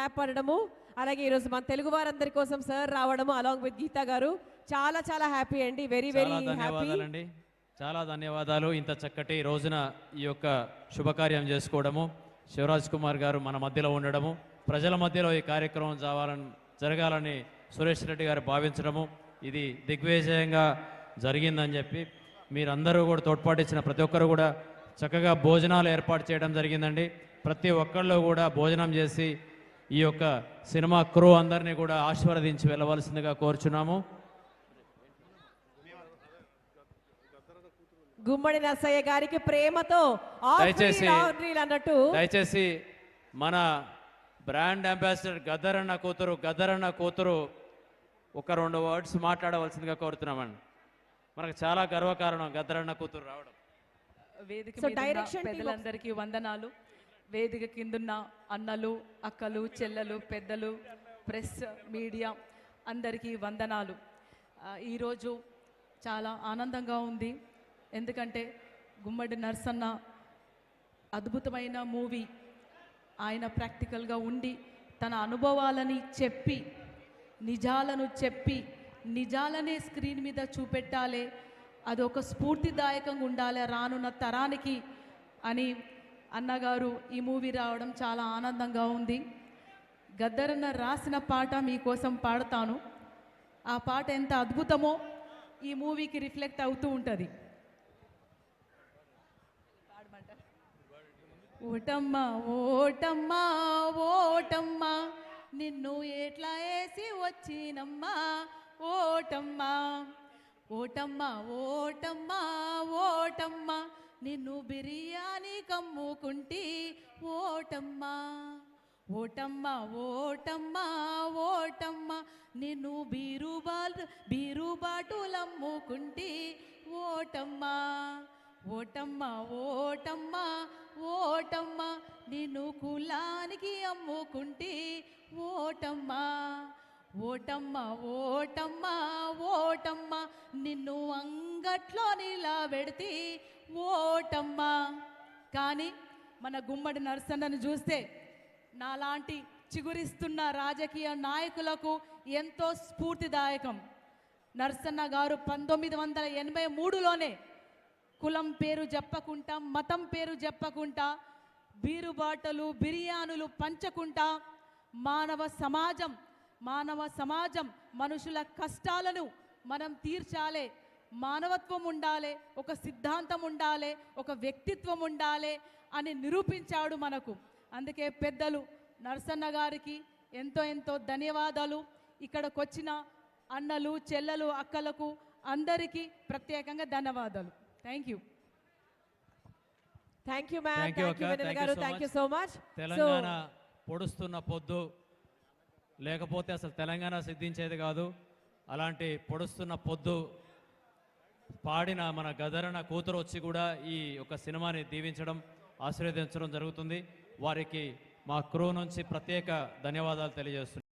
Clap పడడము, అలాగే ఈరోజు మన తెలుగు వారందరి కోసం సార్ రావడము అలాంగ్ విత్ గీతా గారు చాలా చాలా హ్యాపీ అండి. వెరీ వెరీ ధన్యవాదాలండి. చాలా ధన్యవాదాలు. ఇంత చక్కటి రోజున ఈ యొక్క శుభకార్యం చేసుకోవడము, శివరాజ్ కుమార్ గారు మన మధ్యలో ఉండడము, ప్రజల మధ్యలో ఈ కార్యక్రమం జరగాలని సురేష్ రెడ్డి గారు భావించడము, ఇది దిగ్విజయంగా జరిగిందని చెప్పి మీరందరూ కూడా తోడ్పాటిచ్చిన ప్రతి ఒక్కరు కూడా చక్కగా భోజనాలు ఏర్పాటు చేయడం జరిగిందండి. ప్రతి ఒక్కళ్ళు కూడా భోజనం చేసి ఈ యొక్క సినిమా క్రూ అందరినీ కూడా ఆశీర్వదించి వెళ్ళవలసిందిగా కోరుచున్నాము. గుమ్మడి నర్సయ్య గారికి ప్రేమతో దయచేసి మన బ్రాండ్ అంబాసిడర్ గద్దరన్న కూతురు ఒక 2 వర్డ్స్ మాట్లాడవలసిందిగా కోరుతున్నామండి. మనకు చాలా గర్వకారణం గద్దరన్న కూతురు రావడం. వేదిక పెద్దలందరికీ వందనాలు. వేదిక కిందున్న అన్నలు, అక్కలు, చెల్లెలు, పెద్దలు, ప్రెస్, మీడియా అందరికీ వందనాలు. ఈరోజు చాలా ఆనందంగా ఉంది. ఎందుకంటే గుమ్మడి నర్సన్న అద్భుతమైన మూవీ, ఆయన ప్రాక్టికల్గా ఉండి తన అనుభవాలని చెప్పి నిజాలను చెప్పి నిజాలనే స్క్రీన్ మీద చూపెట్టాలి, అది ఒక స్ఫూర్తిదాయకంగా ఉండాలి రానున్న తరానికి అని అన్నగారు ఈ మూవీ రావడం చాలా ఆనందంగా ఉంది. గద్దరన్న రాసిన పాట మీకోసం పాడతాను. ఆ పాట ఎంత అద్భుతమో ఈ మూవీకి రిఫ్లెక్ట్ అవుతూ ఉంటుంది. ఓటమ్మా ఓటమ్మా ఓటమ్మా నిన్ను ఎట్లా వేసి వచ్చినమ్మా ఓటమ్మా, ఓటమ్మా ఓటమ్మా ఓటమ్మా నిన్ను బిర్యానీ కమ్ముకుంటి ఓటమ్మా, ఓటమ్మా ఓటమ్మా ఓటమ్మా నిన్ను బీరుబాటులమ్ముకుంటి ఓటమ్మా, ఓటమ్మా ఓటమ్మా ఓటమ్మా నిన్ను కులానికి అమ్ముకుంటి ఓటమ్మా, ఓటమ్మా ఓటమ్మా ఓటమ్మా నిన్ను అంగట్లో నిలబెడితే ఓటమ్మా. కానీ మన గుమ్మడి నర్సన్నను చూస్తే నాలాంటి చిగురిస్తున్న రాజకీయ నాయకులకు ఎంతో స్ఫూర్తిదాయకం. నర్సన్న గారు 1983లోనే కులం పేరు చెప్పకుండా, మతం పేరు చెప్పకుండా, బీరుబాటలు బిర్యానులు పంచకుండా మానవ సమాజం మనుషుల కష్టాలను మనం తీర్చాలి, మానవత్వం ఉండాలి, ఒక సిద్ధాంతం ఉండాలి, ఒక వ్యక్తిత్వం ఉండాలి అని నిరూపించాడు మనకు. అందుకే పెద్దలు నర్సన్న గారికి ఎంతో ఎంతో ధన్యవాదాలు. ఇక్కడికి వచ్చిన అన్నలు, చెల్లెలు, అక్కలకు అందరికీ ప్రత్యేకంగా ధన్యవాదాలు. Thank you. Thank you ma'am. Thank you so much. Telangana పొడుస్తున్న పొద్దు లేకపోతే అసలు తెలంగాణ సిద్ధించేది కాదు. అలాంటి పొడుస్తున్న పొద్దు పాడిన మన గద్దరన్న కూతురు వచ్చి కూడా ఈ యొక్క సినిమాని దీవించడం, ఆశీర్వదించడం జరుగుతుంది. వారికి మా క్రూ నుంచి ప్రత్యేక ధన్యవాదాలు తెలియజేస్తున్నాం.